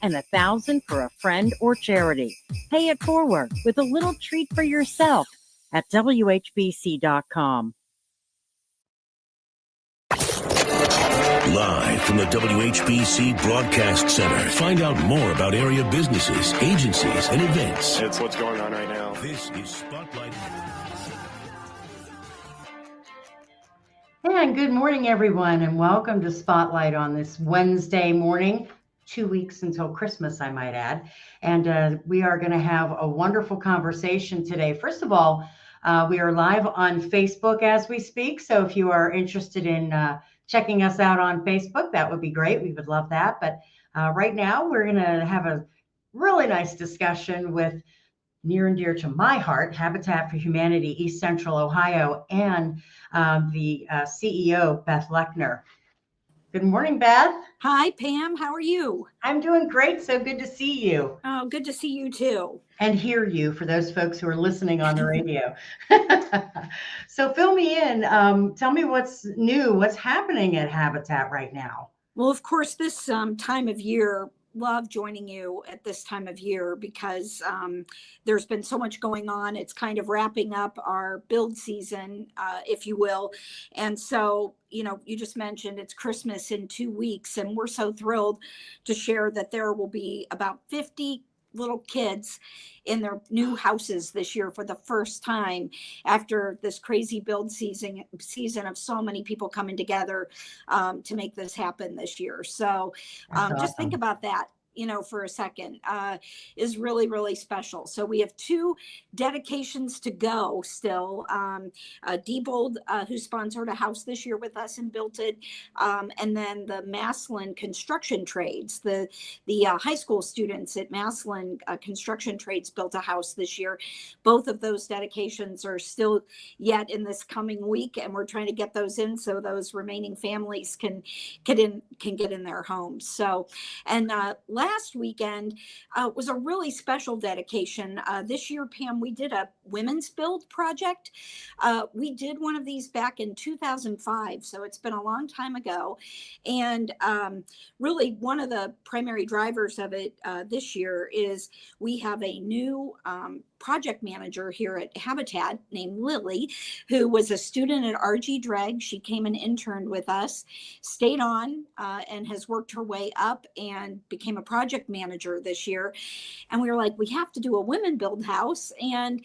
and $1,000 for a friend or charity. Pay it forward with a little treat for yourself at WHBC.com. Live from the WHBC Broadcast Center. Find out more about area businesses, agencies, and events. It's what's going on right now. This is Spotlight. And good morning, everyone, and welcome to Spotlight on this Wednesday morning, 2 weeks until Christmas, I might add. And we are going to have a wonderful conversation today. First of all, we are live on Facebook as we speak. So if you are interested in checking us out on Facebook, that would be great. We would love that. But right now, we're going to have a really nice discussion with near and dear to my heart, Habitat for Humanity, East Central Ohio, and the CEO, Beth Lechner. Good morning, Beth. Hi, Pam. How are you? I'm doing great. So good to see you. Oh, good to see you too. And hear you for those folks who are listening on the radio. So fill me in. Tell me what's new, what's happening at Habitat right now. Well, of course, this time of year, love joining you at this time of year because there's been so much going on. It's kind of wrapping up our build season, if you will. And so, you just mentioned it's Christmas in 2 weeks, and we're so thrilled to share that there will be about 50 little kids in their new houses this year for the first time after this crazy build season of so many people coming together to make this happen this year. So just think about that, for a second, is really, really special. So we have 2 dedications to go still. Diebold, who sponsored a house this year with us and built it. And then the Massillon Construction Trades, the high school students at Massillon Construction Trades built a house this year. Both of those dedications are still yet in this coming week, and we're trying to get those in so those remaining families can get in their homes. So, and last weekend was a really special dedication. This year, Pam, we did a women's build project. We did one of these back in 2005, so it's been a long time ago. And really, one of the primary drivers of it this year is we have a new project manager here at Habitat named Lily, who was a student at RG Dreg. She came and interned with us, stayed on, and has worked her way up and became a project manager this year. And we were like, we have to do a women build house. And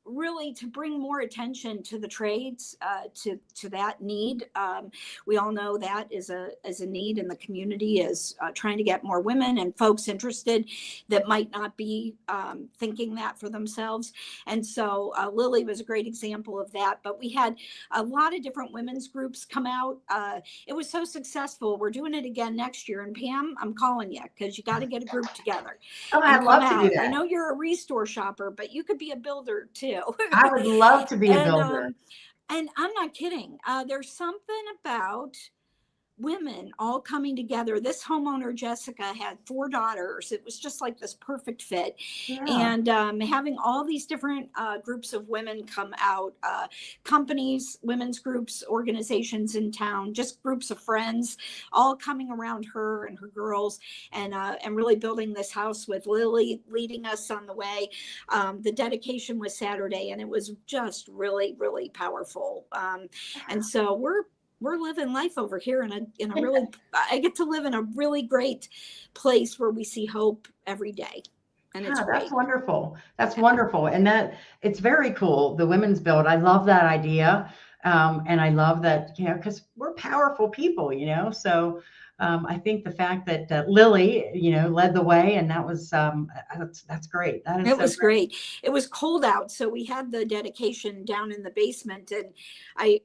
really to bring more attention to the trades, to that need. We all know that is a need in the community, is trying to get more women and folks interested that might not be thinking that for themselves. And so Lily was a great example of that. But we had a lot of different women's groups come out. It was so successful. We're doing it again next year. And Pam, I'm calling you because you got to get a group together. Oh, I'd love to do that. I know you're a restore shopper, but you could be a builder too. I would love to be a builder. And I'm not kidding. There's something about women all coming together. This homeowner, Jessica, had 4 daughters. It was just like this perfect fit. Yeah. And having all these different groups of women come out, companies, women's groups, organizations in town, just groups of friends, all coming around her and her girls, and really building this house with Lily leading us on the way. The dedication was Saturday, and it was just really, really powerful. And so we're living life over here in a really, I get to live in a really great place where we see hope every day. And it's great. That's wonderful. That's wonderful. And that it's very cool. The women's build. I love that idea. And I love that, because we're powerful people, so I think the fact that Lily, led the way, and that was, that's great. It was great. It was cold out. So we had the dedication down in the basement, and a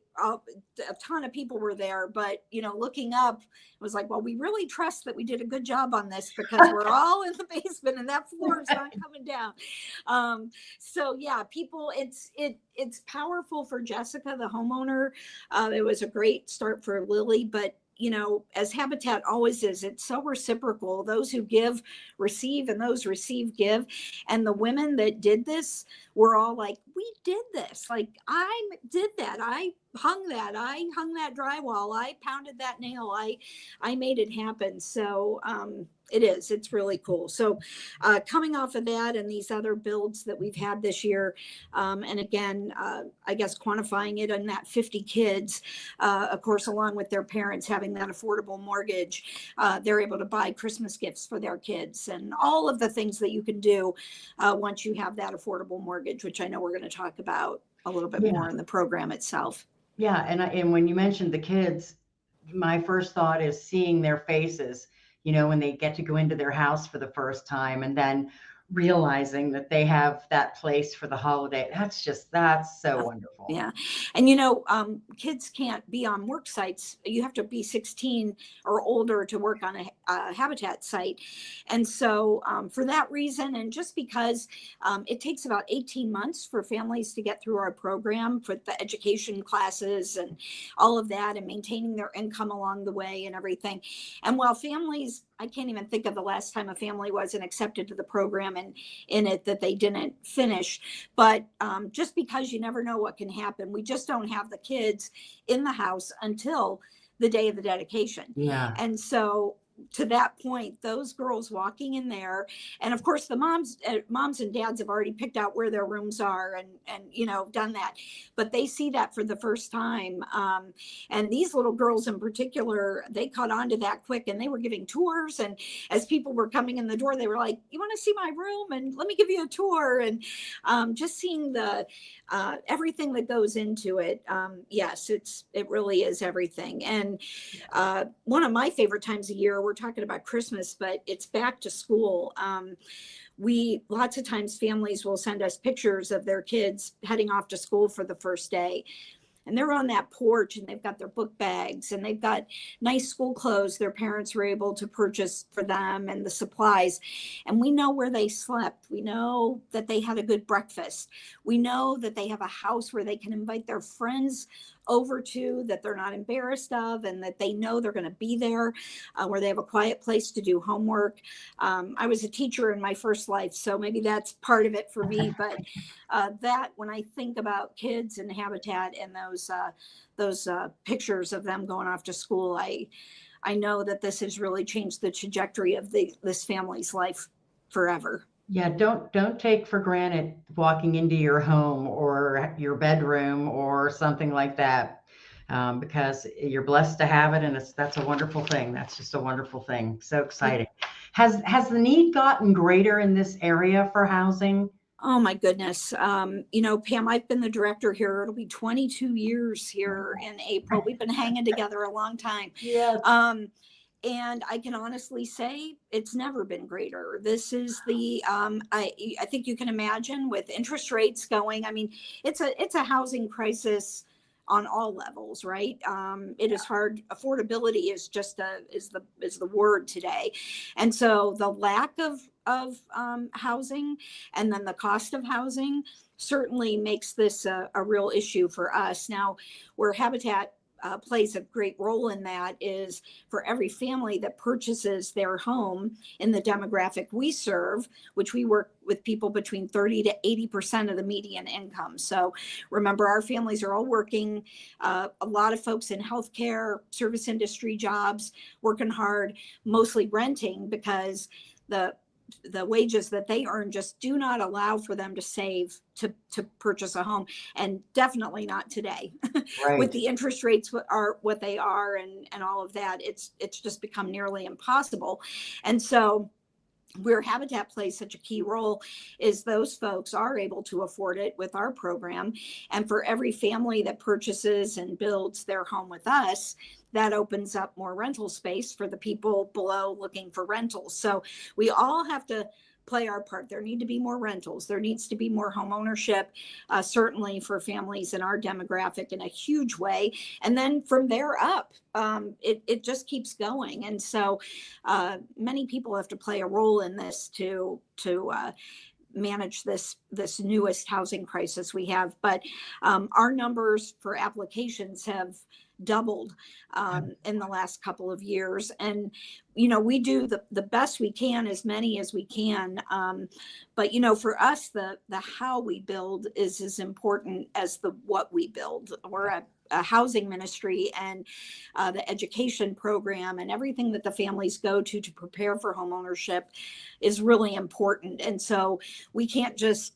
ton of people were there, but looking up, it was like, well, we really trust that we did a good job on this because we're all in the basement and that floor is not coming down. So yeah, people, it's powerful for Jessica, the homeowner. It was a great start for Lily, but as Habitat always is, it's so reciprocal. Those who give, receive, and those receive, give. And the women that did this were all like, we did this. Like, I did that. I hung that drywall. I pounded that nail. I made it happen. So It is. It's really cool. So coming off of that and these other builds that we've had this year, and again, I guess quantifying it on that 50 kids, of course, along with their parents having that affordable mortgage, they're able to buy Christmas gifts for their kids and all of the things that you can do once you have that affordable mortgage, which I know we're going to talk about a little bit more in the program itself. Yeah. And when you mentioned the kids, my first thought is seeing their faces, when they get to go into their house for the first time and then realizing that they have that place for the holiday. That's so wonderful. Yeah. And, kids can't be on work sites. You have to be 16 or older to work on a Habitat site. And so for that reason, and just because it takes about 18 months for families to get through our program for the education classes and all of that and maintaining their income along the way and everything. And while families, I can't even think of the last time a family wasn't accepted to the program and in it that they didn't finish. But just because you never know what can happen, we just don't have the kids in the house until the day of the dedication. Yeah. And so to that point, those girls walking in there, and of course the moms and dads have already picked out where their rooms are and done that, but they see that for the first time. And these little girls in particular, they caught on to that quick, and they were giving tours. And as people were coming in the door, they were like, "You want to see my room? And let me give you a tour." And just seeing the everything that goes into it. Yes, it really is everything. And one of my favorite times of year, we're talking about Christmas, but it's back to school. Lots of times families will send us pictures of their kids heading off to school for the first day. And they're on that porch and they've got their book bags and they've got nice school clothes their parents were able to purchase for them and the supplies. And we know where they slept. We know that they had a good breakfast. We know that they have a house where they can invite their friends over to, that they're not embarrassed of, and that they know they're going to be there, where they have a quiet place to do homework. I was a teacher in my first life, so maybe that's part of it for me. But that when I think about kids and Habitat and those pictures of them going off to school, I know that this has really changed the trajectory of this family's life forever. Yeah, don't take for granted walking into your home or your bedroom or something like that, because you're blessed to have it, and that's a wonderful thing. That's just a wonderful thing. So exciting. Has the need gotten greater in this area for housing? Oh my goodness. Pam, I've been the director here. It'll be 22 years here in April. We've been hanging together a long time. Yeah. And I can honestly say it's never been greater. This is I think you can imagine with interest rates going, I mean, it's a housing crisis on all levels, right? It is hard. Affordability is just is the word today. And so the lack of housing and then the cost of housing certainly makes this a real issue for us. Now, where Habitat plays a great role in that is for every family that purchases their home in the demographic we serve, which we work with people between 30 to 80% of the median income. So remember, our families are all working, a lot of folks in healthcare, service industry jobs, working hard, mostly renting because the wages that they earn just do not allow for them to save to purchase a home, and definitely not today. Right. With the interest rates are what they are and all of that, it's just become nearly impossible. And so where Habitat plays such a key role is those folks are able to afford it with our program. And for every family that purchases and builds their home with us, that opens up more rental space for the people below looking for rentals. So we all have to play our part. There need to be more rentals. There needs to be more home ownership, certainly for families in our demographic in a huge way. And then from there up, it just keeps going. And so many people have to play a role in this to manage this newest housing crisis we have. But our numbers for applications have doubled in the last couple of years. And, we do the best we can, as many as we can. But, for us, the how we build is as important as the what we build. We're housing ministry and the education program and everything that the families go to prepare for home ownership is really important. And so we can't just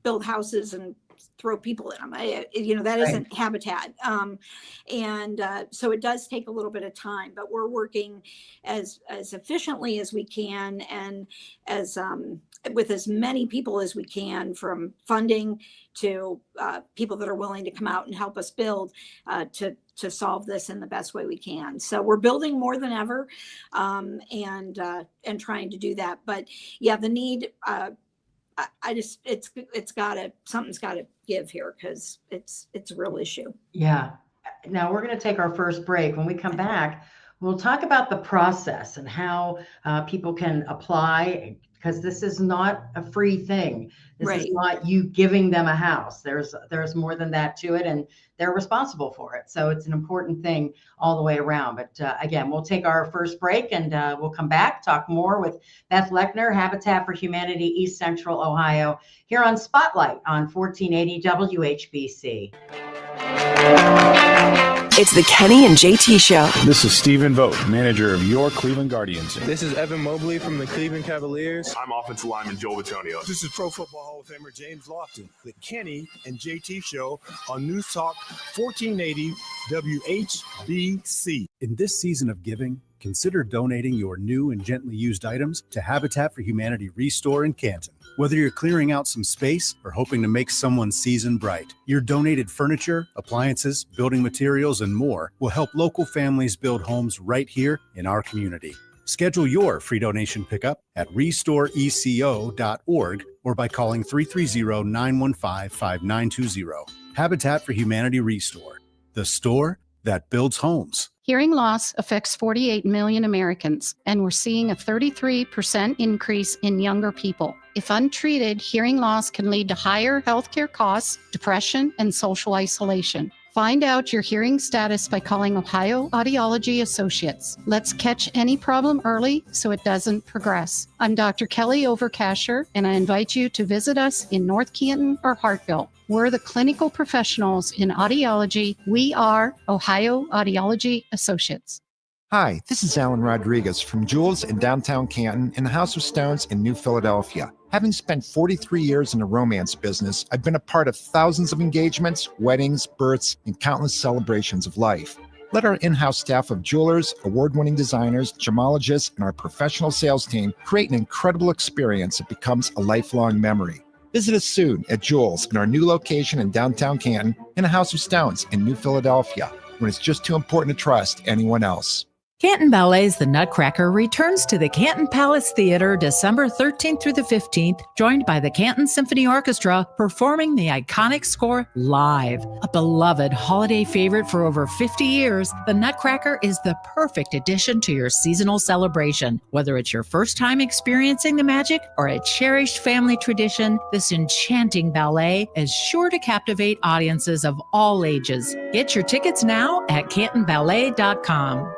build houses and throw people in them. That isn't Habitat. So it does take a little bit of time, but we're working as efficiently as we can and as with as many people as we can, from funding to people that are willing to come out and help us build to solve this in the best way we can. So we're building more than ever and trying to do that. But yeah, the need, something's gotta give here, because it's a real issue. Yeah. Now we're going to take our first break. When we come back, we'll talk about the process and how people can apply, because this is not a free thing. This is not you giving them a house. There's more than that to it, and they're responsible for it. So it's an important thing all the way around. But again, we'll take our first break, and we'll come back, talk more with Beth Lechner, Habitat for Humanity, East Central Ohio, here on Spotlight on 1480 WHBC. It's the Kenny and JT Show. This is Stephen Vogt, manager of your Cleveland Guardians. This is Evan Mobley from the Cleveland Cavaliers. I'm offensive lineman Joel Antonio. This is Pro Football Hall of Famer James Lofton. The Kenny and JT Show on News Talk 1480 WHBC. In this season of giving, consider donating your new and gently used items to Habitat for Humanity Restore in Canton. Whether you're clearing out some space or hoping to make someone's season bright, your donated furniture, appliances, building materials, and more will help local families build homes right here in our community. Schedule your free donation pickup at restoreeco.org or by calling 330-915-5920. Habitat for Humanity Restore, the store that builds homes. Hearing loss affects 48 million Americans, and we're seeing a 33% increase in younger people. If untreated, hearing loss can lead to higher healthcare costs, depression, and social isolation. Find out your hearing status by calling Ohio Audiology Associates. Let's catch any problem early so it doesn't progress. I'm Dr. Kelly Overcasher, and I invite you to visit us in North Canton or Hartville. We're the clinical professionals in audiology. We are Ohio Audiology Associates. Hi, this is Alan Rodriguez from Jules in downtown Canton and the House of Stones in New Philadelphia. Having spent 43 years in the romance business, I've been a part of thousands of engagements, weddings, births, and countless celebrations of life. Let our in-house staff of jewelers, award-winning designers, gemologists, and our professional sales team create an incredible experience that becomes a lifelong memory. Visit us soon at Jules in our new location in downtown Canton and the House of Stones in New Philadelphia, when it's just too important to trust anyone else. Canton Ballet's The Nutcracker returns to the Canton Palace Theater December 13th through the 15th, joined by the Canton Symphony Orchestra, performing the iconic score live. A beloved holiday favorite for over 50 years, The Nutcracker is the perfect addition to your seasonal celebration. Whether it's your first time experiencing the magic or a cherished family tradition, this enchanting ballet is sure to captivate audiences of all ages. Get your tickets now at cantonballet.com.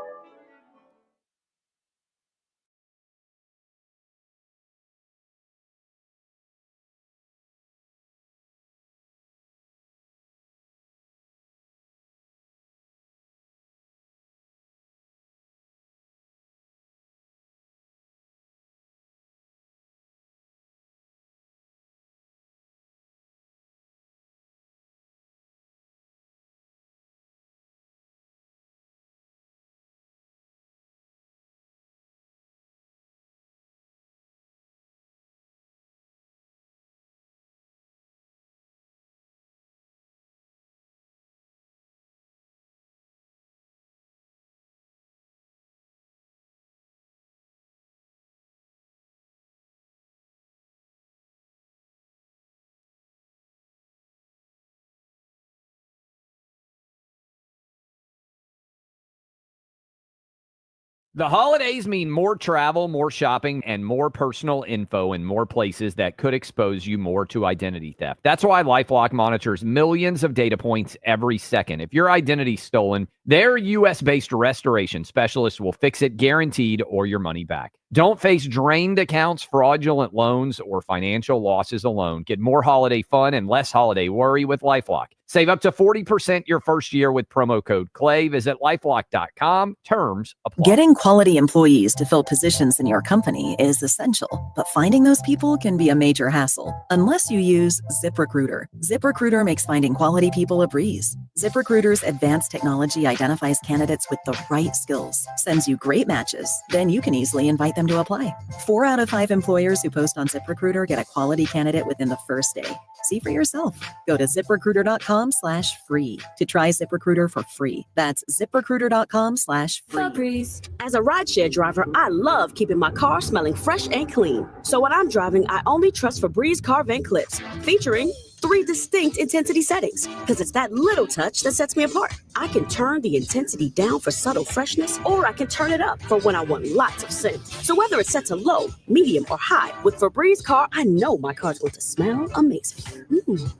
The holidays mean more travel, more shopping, and more personal info in more places that could expose you more to identity theft. That's why LifeLock monitors millions of data points every second. If your identity's stolen, their U.S.-based restoration specialists will fix it guaranteed or your money back. Don't face drained accounts, fraudulent loans, or financial losses alone. Get more holiday fun and less holiday worry with LifeLock. Save up to 40% your first year with promo code CLAY. Visit LifeLock.com. Terms apply. Getting quality employees to fill positions in your company is essential, but finding those people can be a major hassle unless you use ZipRecruiter. ZipRecruiter makes finding quality people a breeze. ZipRecruiter's advanced technology identifies candidates with the right skills, sends you great matches, then you can easily invite them to apply. 4 out of 5 employers who post on ZipRecruiter get a quality candidate within the first day. See for yourself. Go to ZipRecruiter.com/free to try ZipRecruiter for free. That's ZipRecruiter.com/free. Febreze. As a rideshare driver, I love keeping my car smelling fresh and clean. So when I'm driving, I only trust Febreze car vent clips, featuring 3 distinct intensity settings, because it's that little touch that sets me apart. I can turn the intensity down for subtle freshness, or I can turn it up for when I want lots of scent. So whether it's set to low, medium, or high, with Febreze car, I know my car's going to smell amazing.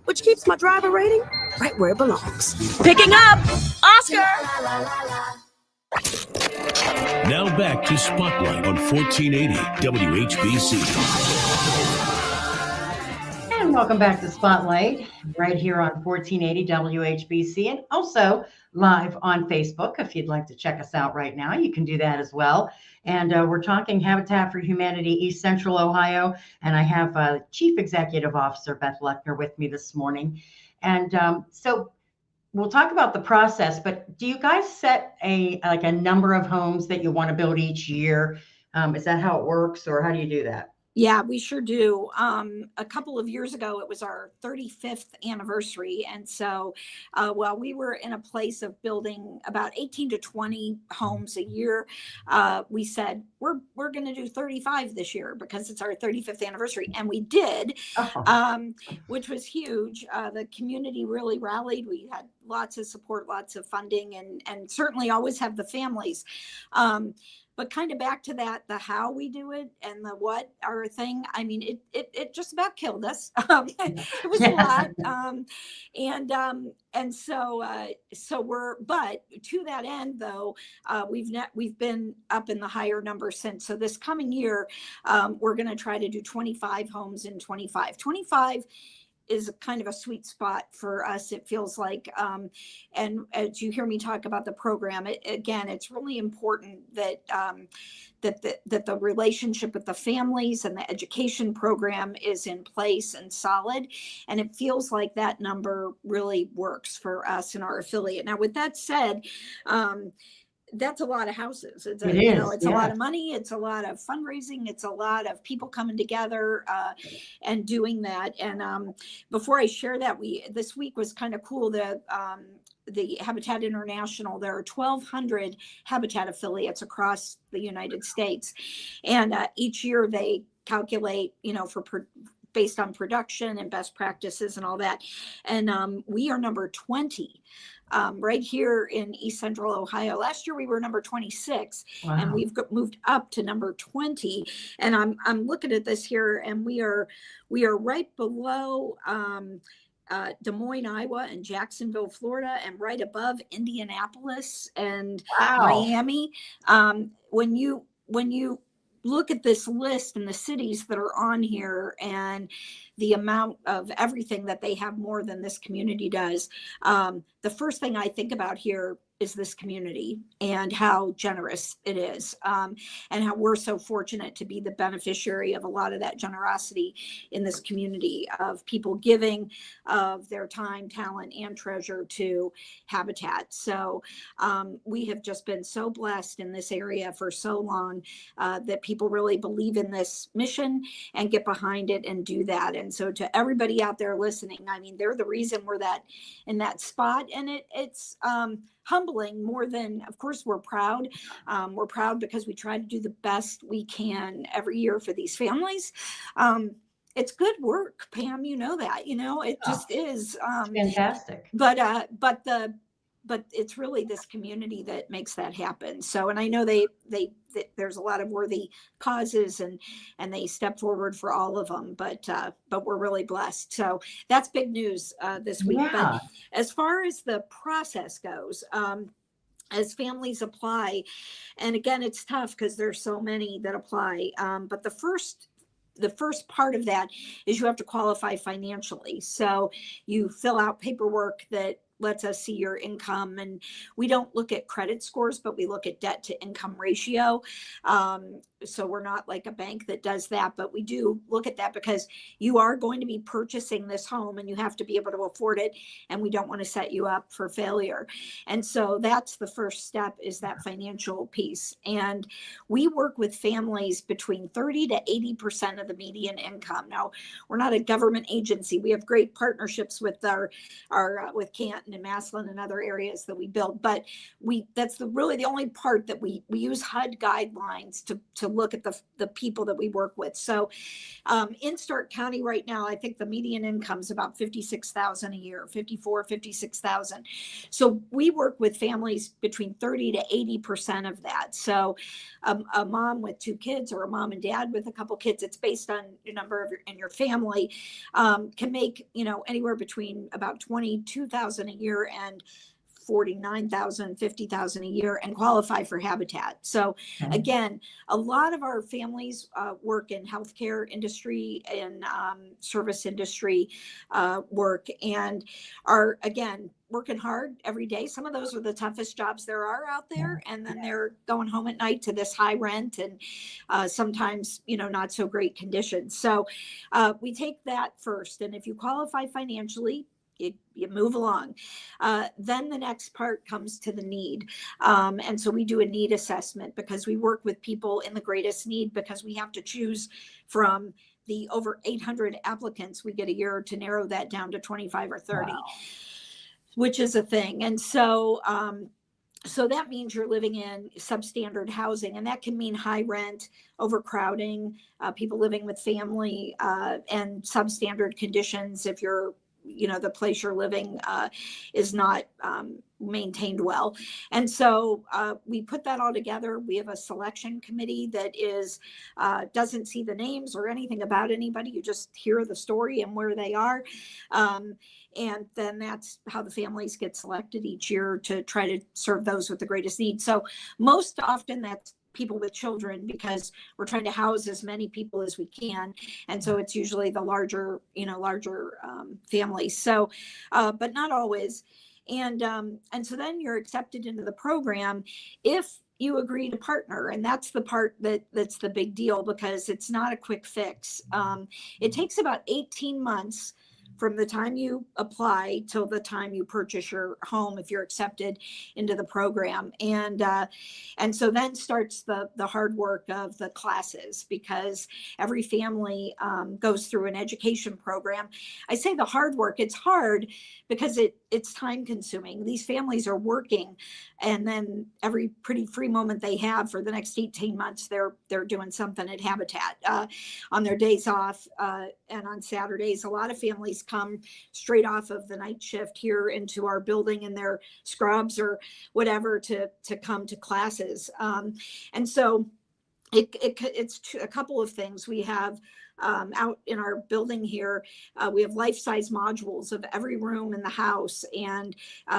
Which keeps my driver rating right where it belongs. Picking up Oscar! Now back to Spotlight on 1480 WHBC. And welcome back to Spotlight, right here on 1480 WHBC, and also live on Facebook. If you'd like to check us out right now, you can do that as well. And we're talking Habitat for Humanity East Central Ohio, and I have Chief Executive Officer Beth Lechner with me this morning. And so we'll talk about the process, but do you guys set a number of homes that you want to build each year? Is that how it works, or how do you do that? Yeah, we sure do. A couple of years ago, it was our 35th anniversary. And so while we were in a place of building about 18 to 20 homes a year, we said, we're going to do 35 this year because it's our 35th anniversary. And we did, which was huge. The community really rallied. We had lots of support, lots of funding, and certainly always have the families. But kind of back to that, the how we do it and the what our thing. I mean, it just about killed us. It was a lot. And so we're, but to that end though, we've been up in the higher number since. So this coming year, we're going to try to do 25 homes in 25. 25 is kind of a sweet spot for us, it feels like. And as you hear me talk about the program, it's really important that that the relationship with the families and the education program is in place and solid. And it feels like that number really works for us and our affiliate. Now, with that said, that's a lot of houses. It's a lot of money. It's a lot of fundraising. It's a lot of people coming together and doing that. And before I share that, this week was kind of cool. The Habitat International, there are 1,200 Habitat affiliates across the United States. And each year they calculate, based on production and best practices and all that. And we are number 20. Right here in East Central Ohio. Last year we were number 26, and we've moved up to number 20. And I'm looking at this here, and we are right below Des Moines, Iowa, and Jacksonville, Florida, and right above Indianapolis and Miami. When you look at this list and the cities that are on here and the amount of everything that they have more than this community does, the first thing I think about here is this community and how generous it is, and how we're so fortunate to be the beneficiary of a lot of that generosity in this community of people giving of their time, talent, and treasure to Habitat. So we have just been so blessed in this area for so long that people really believe in this mission and get behind it and do that. And so to everybody out there listening, I mean, they're the reason we're in that spot, and it's humbling more than, of course, we're proud. We're proud because we try to do the best we can every year for these families. It's good work, Pam. You know that. It just is fantastic. But it's really this community that makes that happen. So, and I know there's a lot of worthy causes and they step forward for all of them, but we're really blessed. So that's big news this week. Yeah. But as far as the process goes, as families apply, and again, it's tough because there's so many that apply. But the first the first part of that is you have to qualify financially. So you fill out paperwork that lets us see your income, and we don't look at credit scores, but we look at debt to income ratio. So we're not like a bank that does that, but we do look at that because you are going to be purchasing this home and you have to be able to afford it, and we don't want to set you up for failure. And so that's the first step, is that financial piece. And we work with families between 30 to 80% of the median income. Now, we're not a government agency. We have great partnerships with our with Canton and Massillon and other areas that we build, but that's really the only part that we use HUD guidelines to look at the people that we work with. So in Stark County right now, I think the median income is about $56,000 a year, $56,000. So we work with families between 30 to 80% of that. So a mom with 2 kids or a mom and dad with a couple kids, it's based on your number in your family, can make, anywhere between about $22,000 a year and $49,000, $50,000 a year and qualify for Habitat. So again, a lot of our families work in healthcare industry and service industry work, and are, again, working hard every day. Some of those are the toughest jobs there are out there. And then they're going home at night to this high rent and sometimes, not so great conditions. So we take that first. And if you qualify financially, you move along. Then the next part comes to the need. And so we do a need assessment because we work with people in the greatest need, because we have to choose from the over 800 applicants we get a year to narrow that down to 25 or 30, which is a thing. And so, so that means you're living in substandard housing, and that can mean high rent, overcrowding, people living with family, and substandard conditions if you're the place you're living is not maintained well. And so we put that all together. We have a selection committee that doesn't see the names or anything about anybody. You just hear the story and where they are. And then that's how the families get selected each year to try to serve those with the greatest need. So most often that's people with children, because we're trying to house as many people as we can. And so it's usually the larger families. So, but not always. And so then you're accepted into the program if you agree to partner. And that's the part that's the big deal, because it's not a quick fix. It takes about 18 months from the time you apply till the time you purchase your home, if you're accepted into the program. And so then starts the hard work of the classes, because every family goes through an education program. I say the hard work, it's hard because it's time consuming. These families are working, and then every pretty free moment they have for the next 18 months, they're doing something at Habitat on their days off and on Saturdays. A lot of families come straight off of the night shift here into our building in their scrubs or whatever to come to classes. And so it's a couple of things. We have out in our building here, we have life-size modules of every room in the house, and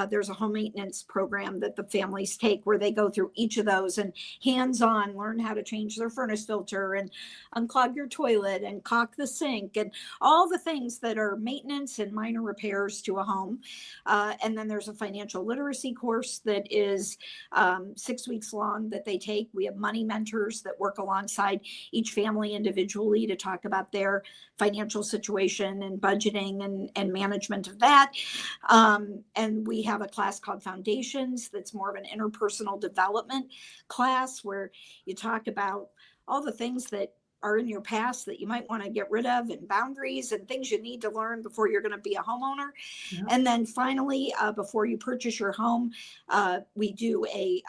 there's a home maintenance program that the families take where they go through each of those and hands-on learn how to change their furnace filter and unclog your toilet and caulk the sink and all the things that are maintenance and minor repairs to a home. And then there's a financial literacy course that is 6 weeks long that they take. We have money mentors that work alongside each family individually to talk about their financial situation and budgeting and management of that. And we have a class called Foundations that's more of an interpersonal development class where you talk about all the things that are in your past that you might want to get rid of, and boundaries and things you need to learn before you're going to be a homeowner. Yeah. And then finally, before you purchase your home, we do a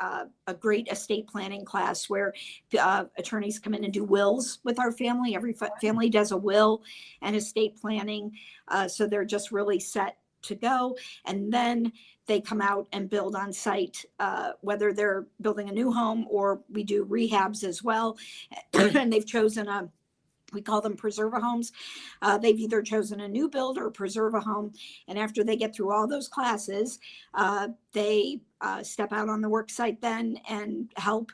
great estate planning class where attorneys come in and do wills with our family. Every family does a will and estate planning. So they're just really set to go. And then they come out and build on site, whether they're building a new home or we do rehabs as well. And they've chosen we call them Preserva homes. They've either chosen a new build or Preserva home. And after they get through all those classes, they step out on the work site then and help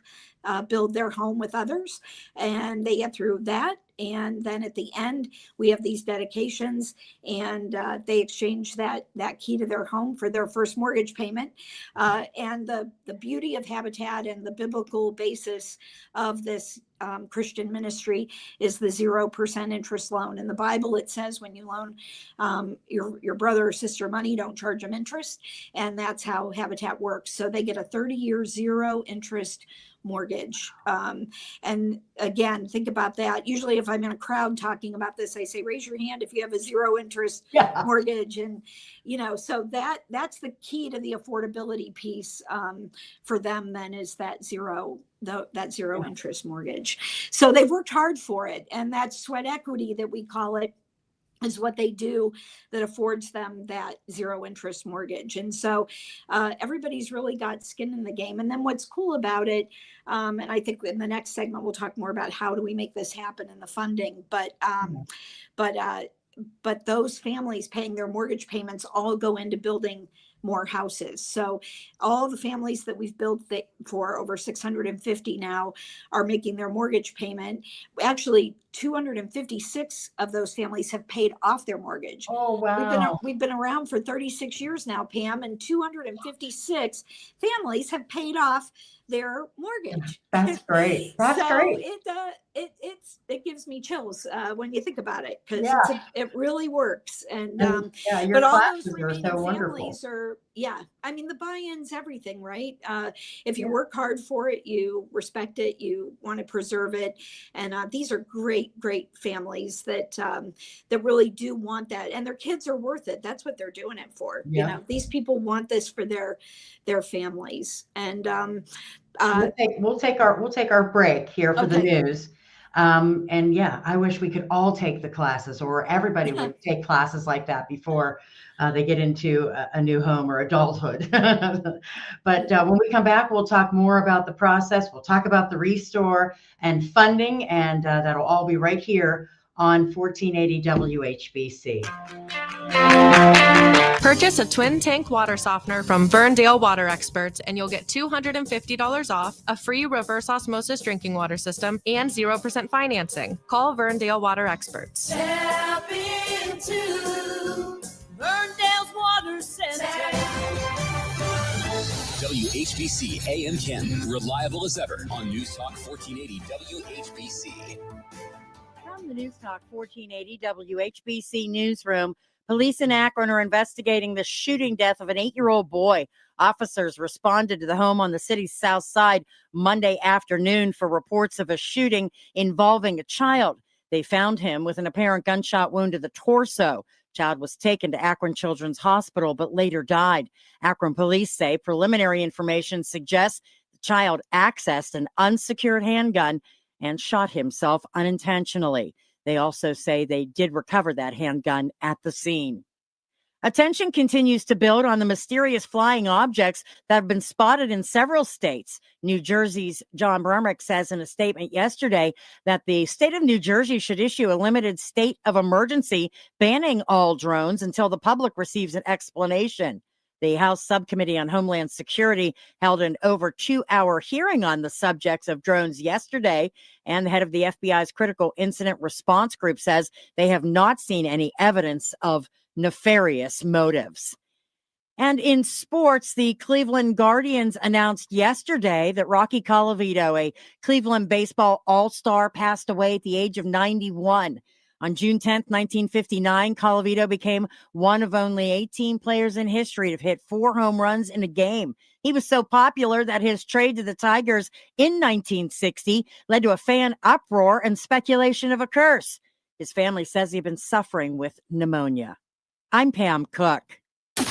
build their home with others, and they get through that. And then at the end, we have these dedications, and they exchange that key to their home for their first mortgage payment. And the beauty of Habitat and the biblical basis of this Christian ministry is the 0% interest loan. In the Bible, it says when you loan your brother or sister money, don't charge them interest. And that's how Habitat works. So they get a 30-year zero interest mortgage. And again, think about that. Usually if I'm in a crowd talking about this, I say, raise your hand if you have a zero interest mortgage. And, so that's the key to the affordability piece for them then, is that zero interest mortgage. So they've worked hard for it. And that sweat equity that we call it is what they do that affords them that zero interest mortgage. And so everybody's really got skin in the game. And then what's cool about it, and I think in the next segment, we'll talk more about how do we make this happen in the funding, but those families paying their mortgage payments all go into building more houses. So all the families that we've built for over 650 now are making their mortgage payment. Actually, 256 of those families have paid off their mortgage. Oh, wow. We've been around for 36 years now, Pam, and 256 families have paid off their mortgage. That's great. That's so great. It gives me chills when you think about it, because it really works. And your but all classes those are remaining so wonderful. families are the buy-in's everything, right? If you work hard for it, you respect it, you want to preserve it, and these are great families that really do want that, and their kids are worth it. That's what they're doing it for. These people want this for their families. And we'll take our break here for the news. And I wish we could all take the classes, or everybody would take classes like that before they get into a new home or adulthood. But when we come back, we'll talk more about the process. We'll talk about the restore and funding, and that'll all be right here on 1480 WHBC. Purchase a twin tank water softener from Verndale Water Experts and you'll get $250 off, a free reverse osmosis drinking water system, and 0% financing. Call Verndale Water Experts. Step into Verndale's Water Center. WHBC AM Canton, reliable as ever on News Talk 1480 WHBC. From the News Talk 1480 WHBC newsroom, police in Akron are investigating the shooting death of an 8-year-old boy. Officers responded to the home on the city's south side Monday afternoon for reports of a shooting involving a child. They found him with an apparent gunshot wound to the torso. Child was taken to Akron Children's Hospital but later died. Akron police say preliminary information suggests the child accessed an unsecured handgun and shot himself unintentionally. They also say they did recover that handgun at the scene. Attention continues to build on the mysterious flying objects that have been spotted in several states. New Jersey's John Bremrick says in a statement yesterday that the state of New Jersey should issue a limited state of emergency banning all drones until the public receives an explanation. The House Subcommittee on Homeland Security held an over 2-hour hearing on the subjects of drones yesterday, and the head of the FBI's Critical Incident Response Group says they have not seen any evidence of nefarious motives. And in sports, the Cleveland Guardians announced yesterday that Rocky Colavito, a Cleveland baseball all-star, passed away at the age of 91. On June 10th, 1959, Colavito became one of only 18 players in history to hit 4 home runs in a game. He was so popular that his trade to the Tigers in 1960 led to a fan uproar and speculation of a curse. His family says he'd been suffering with pneumonia. I'm Pam Cook.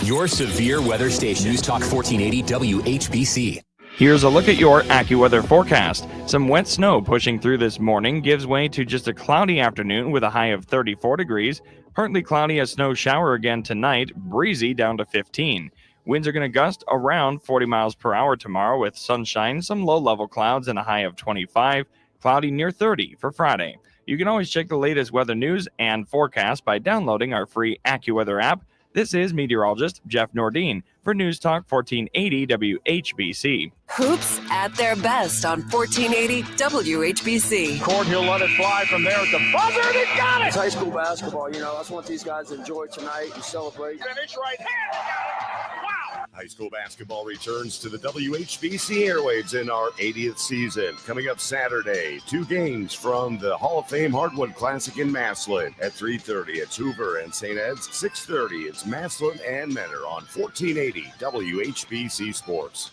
Your severe weather station, News Talk 1480 WHBC. Here's a look at your AccuWeather forecast. Some wet snow pushing through this morning gives way to just a cloudy afternoon with a high of 34 degrees. Partly cloudy, a snow shower again tonight, breezy down to 15. Winds are going to gust around 40 miles per hour tomorrow with sunshine, some low-level clouds, and a high of 25. Cloudy near 30 for Friday. You can always check the latest weather news and forecast by downloading our free AccuWeather app. This is meteorologist Jeff Nordine for News Talk 1480 WHBC. Hoops at their best on 1480 WHBC. Cord, he'll let it fly from there at the buzzer, and he got it! It's high school basketball, I just want these guys to enjoy tonight and celebrate. Finish right hand, wow! High school basketball returns to the WHBC airwaves in our 80th season. Coming up Saturday, 2 games from the Hall of Fame Hardwood Classic in Massillon. At 3:30, it's Hoover and St. Ed's. 6:30, it's Massillon and Mentor on 1480 WHBC Sports.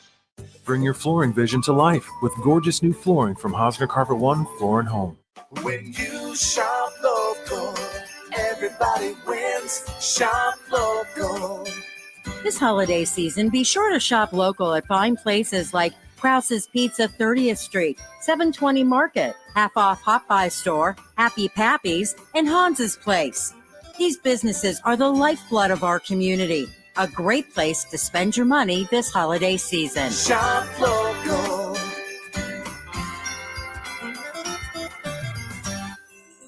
Bring your flooring vision to life with gorgeous new flooring from Hosner Carpet One Floor and Home. When you shop local, everybody wins. Shop local. This holiday season, be sure to shop local at fine places like Krause's Pizza, 30th Street, 720 Market, Half Off Hot Buy Store, Happy Pappy's, and Hans's Place. These businesses are the lifeblood of our community. A great place to spend your money this holiday season. Shop local.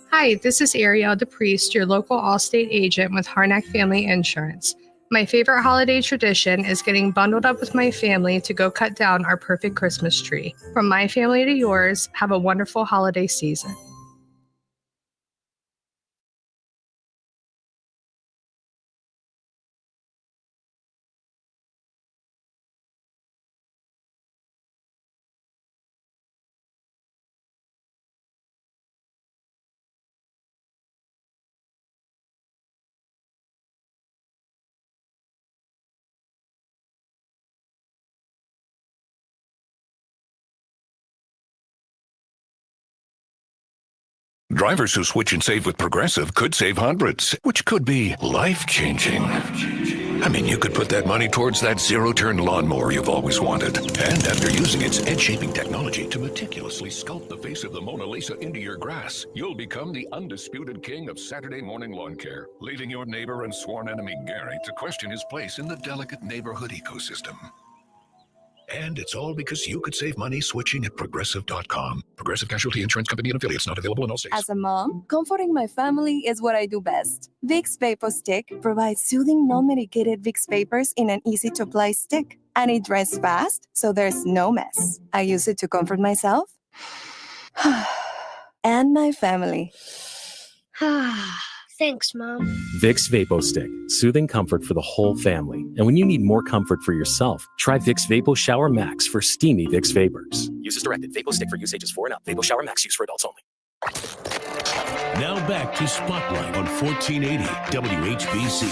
Hi, this is Ariel DePriest, your local Allstate agent with Harnack Family Insurance. My favorite holiday tradition is getting bundled up with my family to go cut down our perfect Christmas tree. From my family to yours, have a wonderful holiday season. Drivers who switch and save with Progressive could save hundreds, which could be life-changing. I mean, you could put that money towards that zero-turn lawnmower you've always wanted. And after using its edge-shaping technology to meticulously sculpt the face of the Mona Lisa into your grass, you'll become the undisputed king of Saturday morning lawn care, leaving your neighbor and sworn enemy Gary to question his place in the delicate neighborhood ecosystem. And it's all because you could save money switching at Progressive.com. Progressive Casualty Insurance Company and affiliates, not available in all states. As a mom, comforting my family is what I do best. Vicks VapoStick provides soothing, non-medicated Vicks vapors in an easy-to-apply stick. And it dries fast, so there's no mess. I use it to comfort myself and my family. Thanks, Mom. Vicks VapoStick, soothing comfort for the whole family. And when you need more comfort for yourself, try Vicks Vapo Shower Max for steamy Vicks vapors. Use as directed. VapoStick for use ages 4 and up. Vapo Shower Max use for adults only. Now back to Spotlight on 1480 WHBC.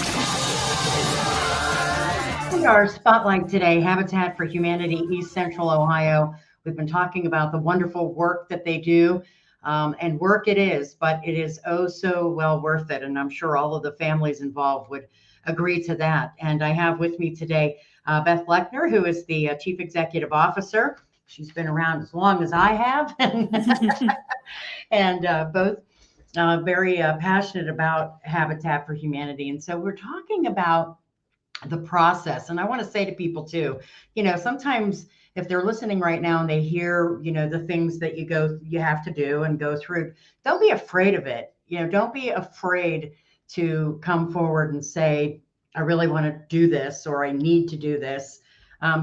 Our Spotlight today, Habitat for Humanity, East Central Ohio. We've been talking about the wonderful work that they do. And work it is, but it is oh so well worth it. And I'm sure all of the families involved would agree to that. And I have with me today Beth Lechner, who is the Chief Executive Officer. She's been around as long as I have, and both very passionate about Habitat for Humanity. And so we're talking about the process. And I want to say to people too, sometimes if they're listening right now and they hear, the things that you have to do and go through, don't be afraid of it. Don't be afraid to come forward and say, I really want to do this, or I need to do this,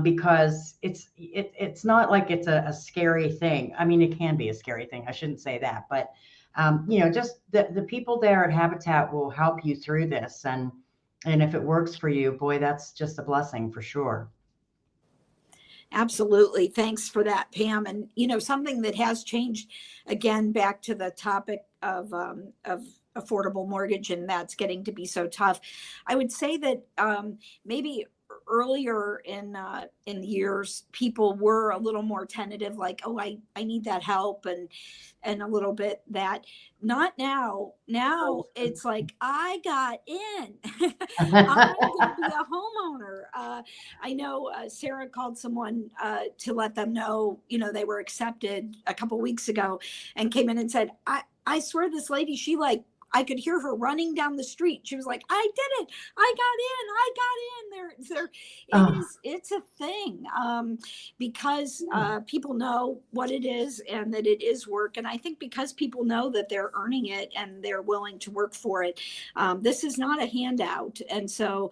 because it's not like it's a scary thing. I mean, it can be a scary thing. I shouldn't say that, but just the people there at Habitat will help you through this. And if it works for you, boy, that's just a blessing for sure. Absolutely. Thanks for that, Pam. And, something that has changed, again, back to the topic of affordable mortgage, and that's getting to be so tough. I would say that maybe earlier in years, people were a little more tentative, like, oh, I need that help, and a little bit that. Not now. Now it's like, I got in. I'm going to be a homeowner. I know Sarah called someone to let them know, they were accepted a couple weeks ago, and came in and said, I swear this lady, she like I could hear her running down the street. She was like, I did it. I got in. It's a thing, because people know what it is and that it is work. And I think because people know that they're earning it and they're willing to work for it, this is not a handout. And so,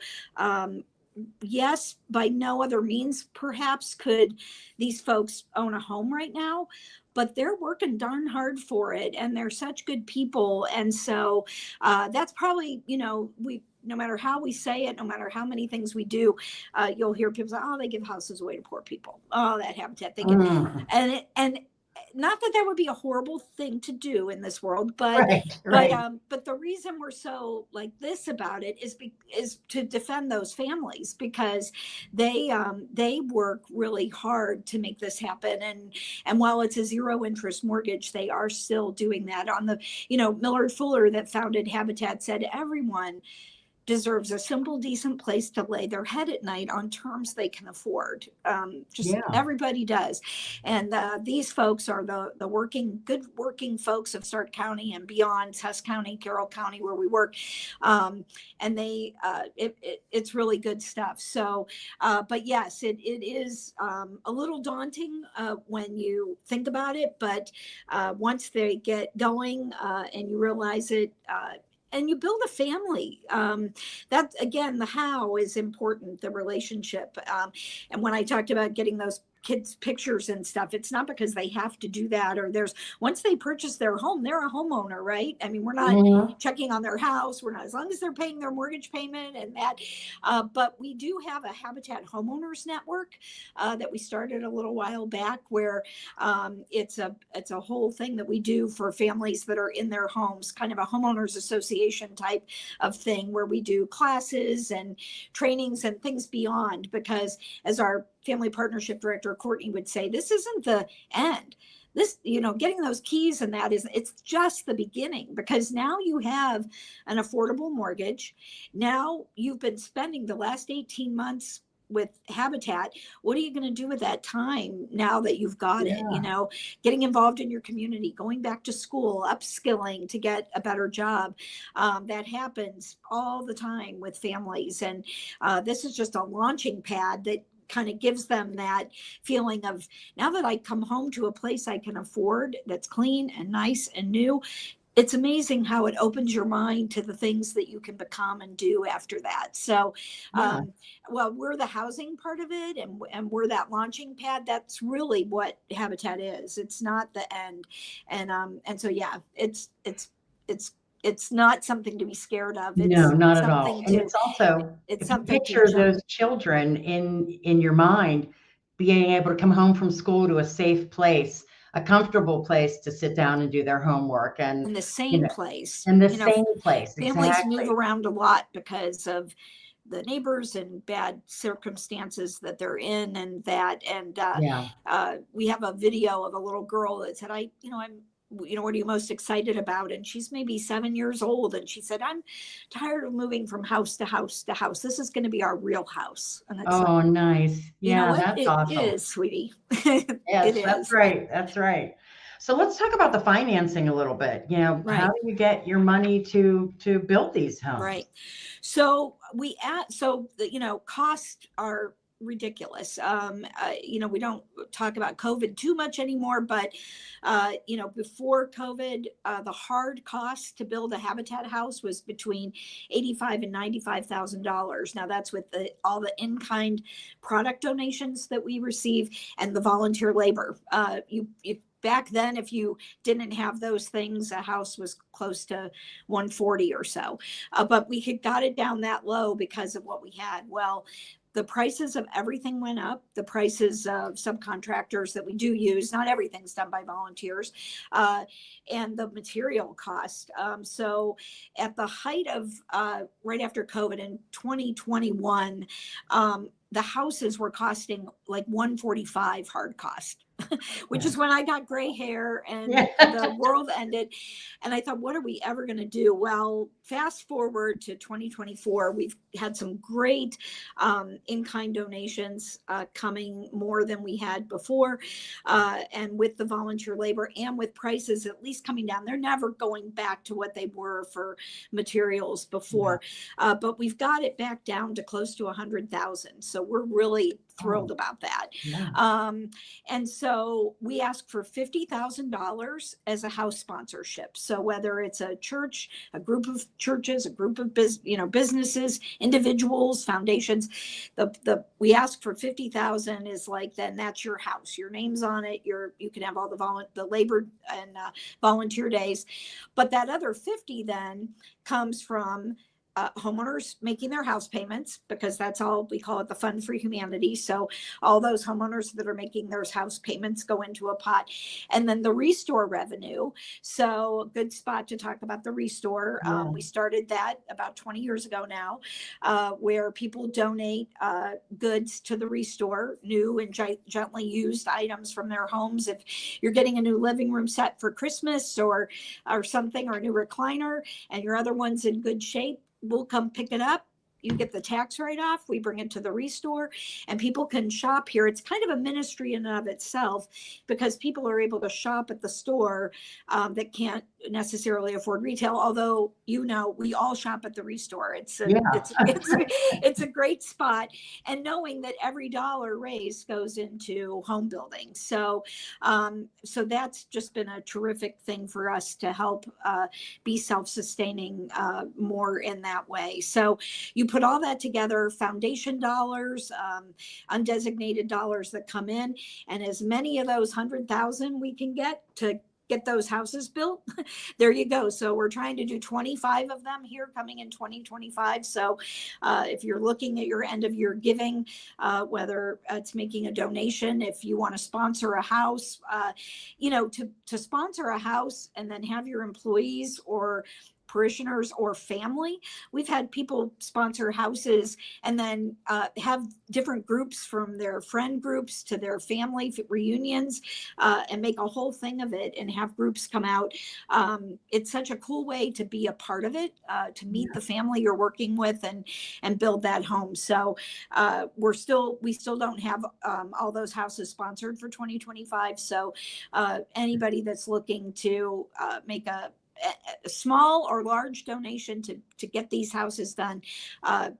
yes, by no other means, perhaps, could these folks own a home right now, but they're working darn hard for it, and they're such good people. And so that's probably, no matter how we say it, no matter how many things we do, you'll hear people say, oh, they give houses away to poor people. Oh, that Habitat thing. And not that would be a horrible thing to do in this world, but but the reason we're so like this about it is to defend those families, because they work really hard to make this happen, and while it's a zero interest mortgage, they are still doing that. On the Millard Fuller, that founded Habitat, said everyone deserves a simple, decent place to lay their head at night on terms they can afford. Everybody does. And these folks are the good working folks of Stark County and beyond, Hess County, Carroll County, where we work. And it's really good stuff. So, but yes, it is a little daunting when you think about it. But once they get going and you realize it, and you build a family. That, again, the how is important, the relationship. And when I talked about getting those kids' pictures and stuff, it's not because they have to do that, or once they purchase their home, they're a homeowner, right? I mean, we're not checking on their house. We're not, as long as they're paying their mortgage payment and that. But we do have a Habitat Homeowners Network that we started a little while back, where it's a whole thing that we do for families that are in their homes, kind of a homeowners association type of thing, where we do classes and trainings and things beyond, because as our family partnership director Courtney would say, this isn't the end. This, getting those keys and it's just the beginning, because now you have an affordable mortgage. Now you've been spending the last 18 months with Habitat. What are you going to do with that time now that you've got it? Getting involved in your community, going back to school, upskilling to get a better job. That happens all the time with families. And this is just a launching pad that kind of gives them that feeling of, now that I come home to a place I can afford, that's clean and nice and new. It's amazing how it opens your mind to the things that you can become and do after that. So, well, we're the housing part of it, and we're that launching pad. That's really what Habitat is. It's not the end. And so, yeah, it's not something to be scared of. It's not at all. And it's also, it's something picture those children in your mind being able to come home from school to a safe place, a comfortable place to sit down and do their homework, and in the same place. In the same place. Families move around a lot because of the neighbors and bad circumstances that they're in, and that. And we have a video of a little girl that said, what are you most excited about? And she's maybe 7 years old. And she said, I'm tired of moving from house to house to house. This is going to be our real house. And it's nice. Yeah, that's awesome. It is, sweetie. Yes, that's right. That's right. So let's talk about the financing a little bit. How do you get your money to build these homes? Right. So costs are ridiculous. We don't talk about COVID too much anymore, but before COVID, the hard cost to build a Habitat house was between $85,000 and $95,000. Now that's with all the in-kind product donations that we receive and the volunteer labor. Back then, if you didn't have those things, a house was close to 140 or so. But we had got it down that low because of what we had. Well, the prices of everything went up. The prices of subcontractors that we do use, not everything's done by volunteers, and the material cost. So at the height of right after COVID in 2021, the houses were costing like $145 hard cost. which is when I got gray hair and Yeah. the world ended. And I thought, what are we ever going to do? Well, fast forward to 2024, we've had some great in-kind donations coming, more than we had before. And with the volunteer labor and with prices at least coming down, they're never going back to what they were for materials before. But we've got it back down to close to 100,000. So we're really thrilled about that. And so we ask for $50,000 as a house sponsorship. So whether it's a church, a group of churches, a group of businesses, individuals, foundations, we ask for 50,000 is like, then that's your house. Your name's on it. You can have all the labor and volunteer days. But that other 50 then comes from homeowners making their house payments, because that's all, we call it the Fund for Humanity. So all those homeowners that are making their house payments go into a pot. And then the Restore revenue. So a good spot to talk about the Restore. We started that about 20 years ago now, where people donate goods to the Restore, new and gently used items from their homes. If you're getting a new living room set for Christmas or something, or a new recliner, and your other one's in good shape, we'll come pick it up. You get the tax write-off. We bring it to the Restore, and people can shop here. It's kind of a ministry in and of itself, because people are able to shop at the store that can't necessarily afford retail. Although, we all shop at the Restore. It's a great spot, and knowing that every dollar raised goes into home building. So that's just been a terrific thing for us to help be self-sustaining more in that way. So you put all that together, foundation dollars, undesignated dollars that come in, and as many of those 100,000 we can get to get those houses built. There you go. So we're trying to do 25 of them here coming in 2025. So if you're looking at your end of year giving, whether it's making a donation, if you want to sponsor a house, to sponsor a house and then have your employees or parishioners or family. We've had people sponsor houses and then have different groups, from their friend groups to their family reunions, and make a whole thing of it and have groups come out. It's such a cool way to be a part of it, to meet the family you're working with and build that home. So we still don't have all those houses sponsored for 2025. So anybody that's looking to make a small or large donation to get these houses done,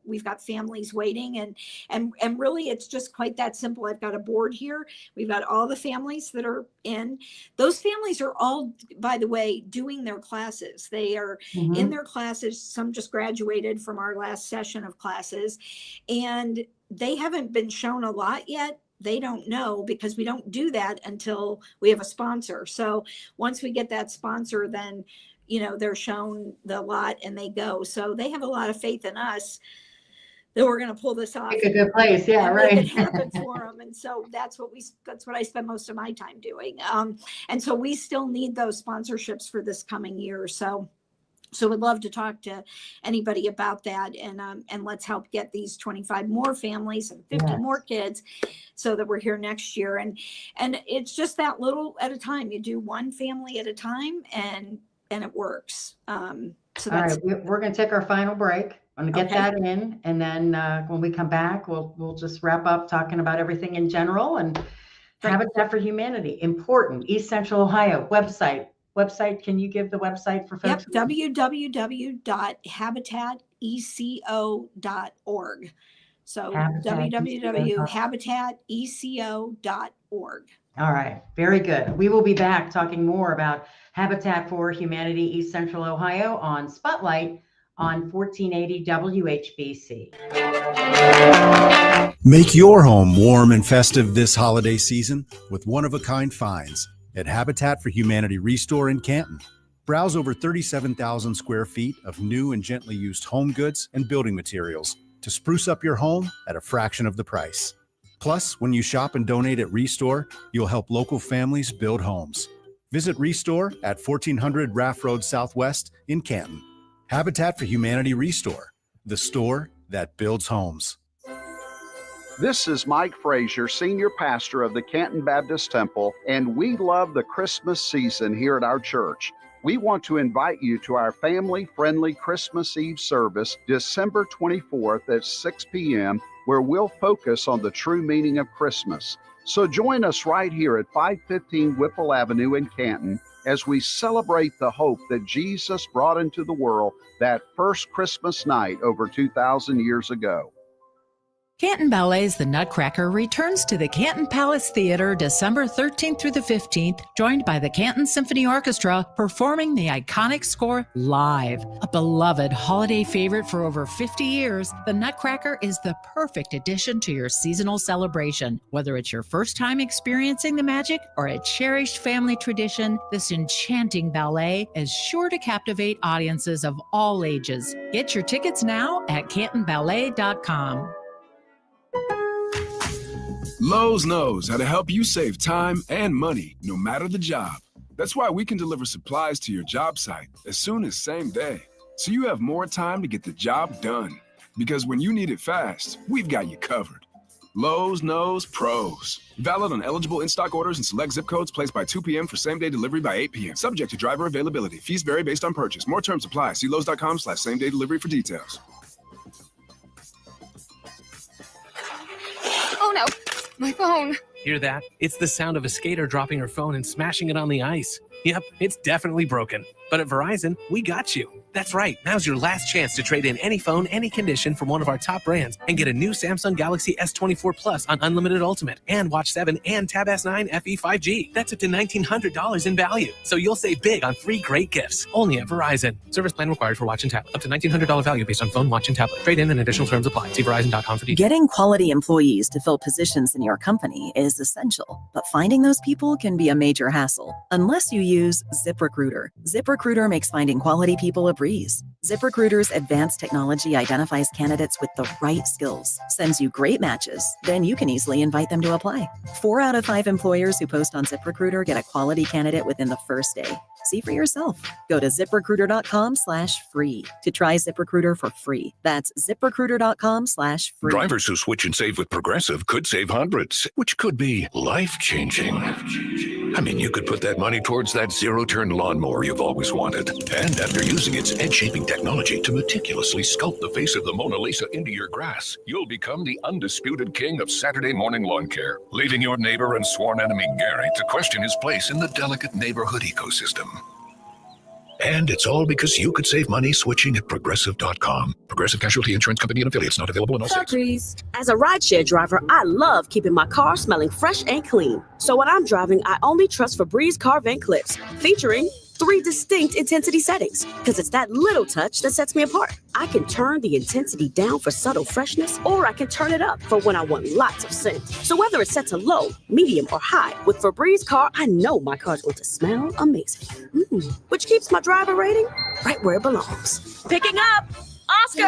we've got families waiting, and really it's just quite that simple. I've got a board here. We've got all the families that are in. Those families are all, by the way, doing their classes. They are in their classes. Some just graduated from our last session of classes, and they haven't been shown a lot yet. They don't know, because we don't do that until we have a sponsor. So once we get that sponsor, then, they're shown the lot and they go. So they have a lot of faith in us that we're going to pull this off. Pick a good place. Yeah, right. Make it happen for them. And so that's what I spend most of my time doing. And so we still need those sponsorships for this coming year. So we'd love to talk to anybody about that, and let's help get these 25 more families and 50 more kids, so that we're here next year. And it's just that little at a time. You do one family at a time, and it works. So all that's right. We're going to take our final break. I'm going to get that in, and then when we come back, we'll just wrap up talking about everything in general. And Habitat for Humanity, important. East Central Ohio website. Can you give the website for folks? Yep, www.habatateco.org. So www.habatateco.org. All right, very good. We will be back talking more about Habitat for Humanity East Central Ohio on Spotlight on 1480 WHBC. Make your home warm and festive this holiday season with one-of-a-kind finds at Habitat for Humanity Restore in Canton. Browse over 37,000 square feet of new and gently used home goods and building materials to spruce up your home at a fraction of the price. Plus, when you shop and donate at Restore, you'll help local families build homes. Visit Restore at 1400 Raft Road Southwest in Canton. Habitat for Humanity Restore, the store that builds homes. This is Mike Frazier, Senior Pastor of the Canton Baptist Temple, and we love the Christmas season here at our church. We want to invite you to our family-friendly Christmas Eve service, December 24th at 6 p.m., where we'll focus on the true meaning of Christmas. So join us right here at 515 Whipple Avenue in Canton as we celebrate the hope that Jesus brought into the world that first Christmas night over 2,000 years ago. Canton Ballet's The Nutcracker returns to the Canton Palace Theater December 13th through the 15th, joined by the Canton Symphony Orchestra performing the iconic score live. A beloved holiday favorite for over 50 years, The Nutcracker is the perfect addition to your seasonal celebration. Whether it's your first time experiencing the magic or a cherished family tradition, this enchanting ballet is sure to captivate audiences of all ages. Get your tickets now at cantonballet.com. Lowe's knows how to help you save time and money, no matter the job. That's why we can deliver supplies to your job site as soon as same day, so you have more time to get the job done. Because when you need it fast, we've got you covered. Lowe's knows pros. Valid on eligible in-stock orders and select zip codes, placed by 2 p.m. for same-day delivery by 8 p.m. Subject to driver availability. Fees vary based on purchase. More terms apply. See Lowe's.com/same-day delivery for details. Oh no, my phone. Hear that? It's the sound of a skater dropping her phone and smashing it on the ice. Yep, it's definitely broken. But at Verizon, we got you. That's right. Now's your last chance to trade in any phone, any condition from one of our top brands and get a new Samsung Galaxy S24 Plus on Unlimited Ultimate and Watch 7 and Tab S9 FE 5G. That's up to $1,900 in value. So you'll save big on 3 great gifts. Only at Verizon. Service plan required for watch and tablet. Up to $1,900 value based on phone, watch, and tablet. Trade in and additional terms apply. See Verizon.com for details. Getting quality employees to fill positions in your company is essential, but finding those people can be a major hassle unless you use ZipRecruiter. ZipRecruiter makes finding quality people a breeze. ZipRecruiter's advanced technology identifies candidates with the right skills, sends you great matches, then you can easily invite them to apply. 4 out of 5 employers who post on ZipRecruiter get a quality candidate within the first day. See for yourself. Go to ZipRecruiter.com/free to try ZipRecruiter for free. That's ZipRecruiter.com/free. Drivers who switch and save with Progressive could save hundreds, which could be life-changing. I mean, you could put that money towards that zero-turn lawnmower you've always wanted. And after using its edge-shaping technology to meticulously sculpt the face of the Mona Lisa into your grass, you'll become the undisputed king of Saturday morning lawn care, leaving your neighbor and sworn enemy Gary to question his place in the delicate neighborhood ecosystem. And it's all because you could save money switching at Progressive.com. Progressive Casualty Insurance Company and affiliates, not available in all states. As a rideshare driver, I love keeping my car smelling fresh and clean. So when I'm driving, I only trust Febreze car vent clips, featuring 3 distinct intensity settings, because it's that little touch that sets me apart. I can turn the intensity down for subtle freshness, or I can turn it up for when I want lots of scent. So whether it's set to low, medium, or high, with Febreze car, I know my car's going to smell amazing. Which keeps my driver rating right where it belongs. Picking up, Oscar!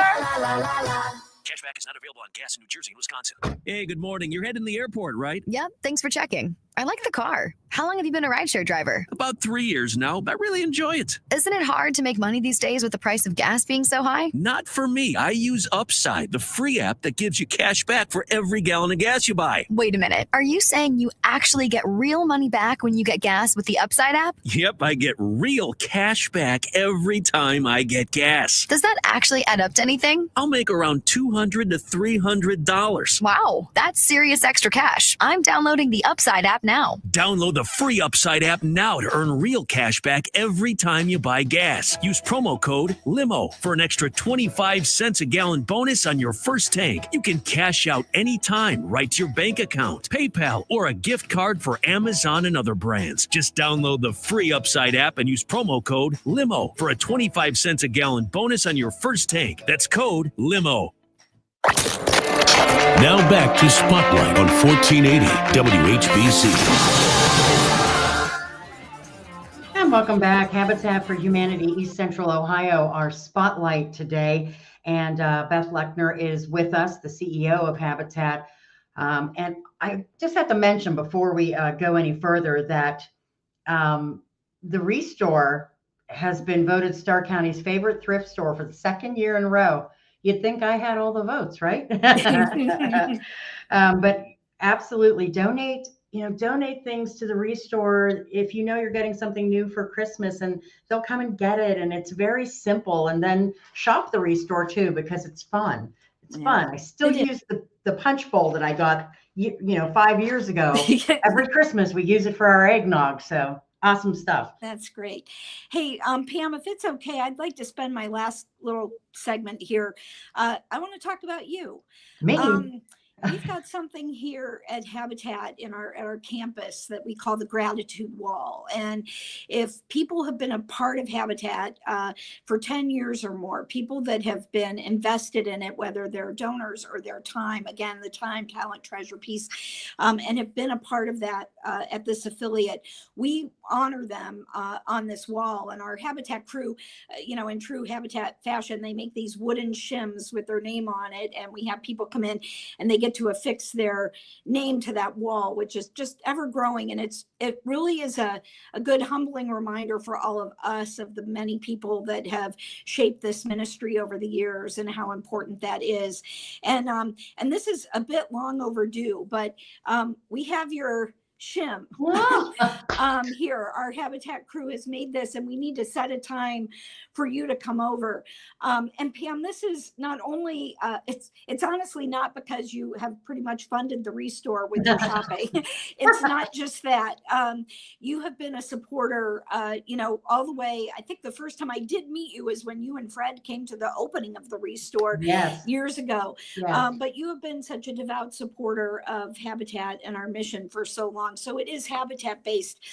Cashback is not available on gas in New Jersey and Wisconsin. Hey, good morning. You're heading to the airport, right? Yep, thanks for checking. I like the car. How long have you been a rideshare driver? About 3 years now. I really enjoy it. Isn't it hard to make money these days with the price of gas being so high? Not for me. I use Upside, the free app that gives you cash back for every gallon of gas you buy. Wait a minute. Are you saying you actually get real money back when you get gas with the Upside app? Yep, I get real cash back every time I get gas. Does that actually add up to anything? I'll make around $200 to $300. Wow, that's serious extra cash. I'm downloading the Upside app now. Download the free Upside app now to earn real cash back every time you buy gas. Use promo code LIMO for an extra 25 cents a gallon bonus on your first tank. You can cash out anytime right to your bank account, PayPal, or a gift card for Amazon and other brands. Just download the free Upside app and use promo code LIMO for a 25 cents a gallon bonus on your first tank. That's code LIMO. Now back to Spotlight on 1480 WHBC. And welcome back. Habitat for Humanity, East Central Ohio, our spotlight today. And Beth Lechner is with us, the CEO of Habitat. And I just have to mention before we go any further that the Restore has been voted Starr County's favorite thrift store for the 2nd year in a row. you'd think I had all the votes, right? But absolutely donate. Donate things to the Restore if you know you're getting something new for Christmas, and they'll come and get it. And it's very simple. And then shop the Restore too, because it's fun. It's fun. I still use the punch bowl that I got, 5 years ago. Every Christmas we use it for our eggnog. So awesome stuff. That's great. Hey, Pam, if it's okay, I'd like to spend my last little segment here. I want to talk about you. Me? We've got something here at Habitat at our campus that we call the Gratitude Wall. And if people have been a part of Habitat for 10 years or more, people that have been invested in it, whether they're donors or their time, again, the time, talent, treasure piece, and have been a part of that at this affiliate, we honor them on this wall. And our Habitat crew, in true Habitat fashion, they make these wooden shims with their name on it. And we have people come in and they get to affix their name to that wall, which is just ever growing. And it really is a good humbling reminder for all of us, of the many people that have shaped this ministry over the years and how important that is. And this is a bit long overdue, but we have your shim here. Our Habitat crew has made this, and we need to set a time for you to come over. And Pam, this is not only it's honestly not because you have pretty much funded the Restore with your shopping. It's not just that. You have been a supporter, all the way. I think the first time I did meet you was when you and Fred came to the opening of the Restore years ago. Yes. But you have been such a devout supporter of Habitat and our mission for so long. So it is Habitat based,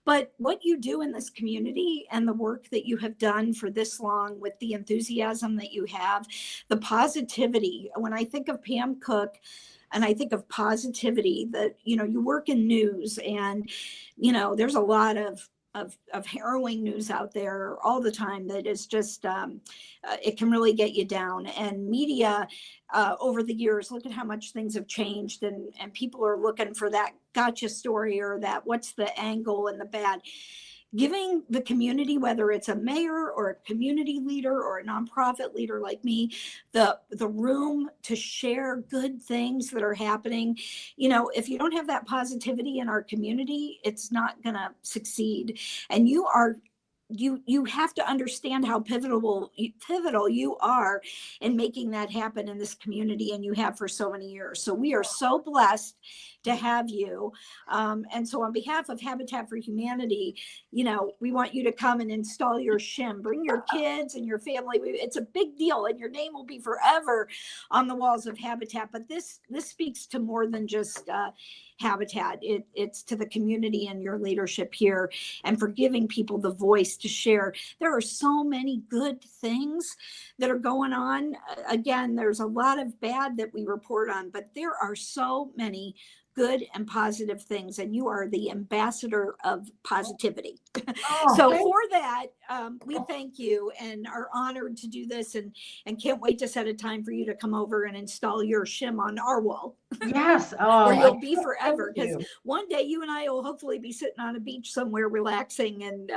but what you do in this community and the work that you have done for this long, with the enthusiasm that you have, the positivity. When I think of Pam Cook and I think of positivity, that, you work in news, and, there's a lot of harrowing news out there all the time that is just, it can really get you down. And media over the years, look at how much things have changed, and people are looking for that gotcha story, or that what's the angle and the bad. Giving the community, whether it's a mayor or a community leader or a nonprofit leader like me, the room to share good things that are happening. If you don't have that positivity in our community, it's not going to succeed. And you have to understand how pivotal you are in making that happen in this community, and you have for so many years. So we are so blessed to have you. And so on behalf of Habitat for Humanity, we want you to come and install your shim. Bring your kids and your family. It's a big deal, and your name will be forever on the walls of Habitat. But this speaks to more than just Habitat. It's to the community and your leadership here, and for giving people the voice to share. There are so many good things that are going on. Again, there's a lot of bad that we report on, but there are so many good and positive things, and you are the ambassador of positivity. So for that, we thank you and are honored to do this, and can't wait to set a time for you to come over and install your shim on our wall. Yes. Where you'll be forever, because one day you and I will hopefully be sitting on a beach somewhere relaxing, and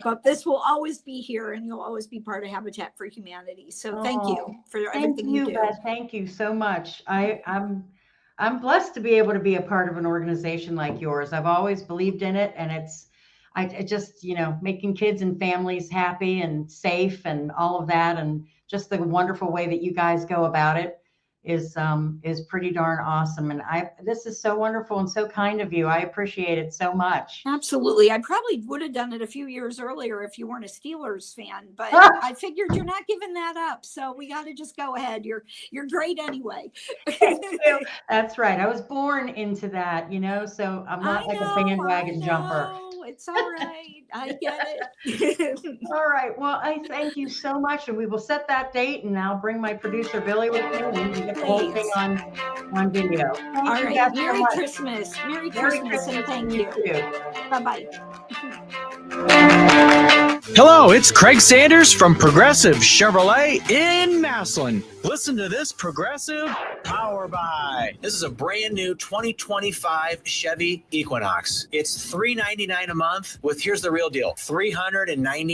but this will always be here, and you'll always be part of Habitat for Humanity. So thank you for everything you do. Beth. Thank you so much. I'm blessed to be able to be a part of an organization like yours. I've always believed in it, and I just, making kids and families happy and safe and all of that, and just the wonderful way that you guys go about it is pretty darn awesome. And this is so wonderful and so kind of you. I appreciate it so much. Absolutely. I probably would have done it a few years earlier if you weren't a Steelers fan, but I figured you're not giving that up. So we got to just go ahead. You're great anyway. That's right. I was born into that, so I'm not like a bandwagon jumper. It's all right. I get it. All right. Well, I thank you so much, and we will set that date, and I'll bring my producer Billy with me, and we can get the whole thing on video. All right. Merry Christmas. Merry Christmas, and thank you. Bye-bye. Hello, it's Craig Sanders from Progressive Chevrolet in Massillon. Listen to this Progressive Power Buy. This is a brand new 2025 Chevy Equinox. It's $399 a month with, here's the real deal, $399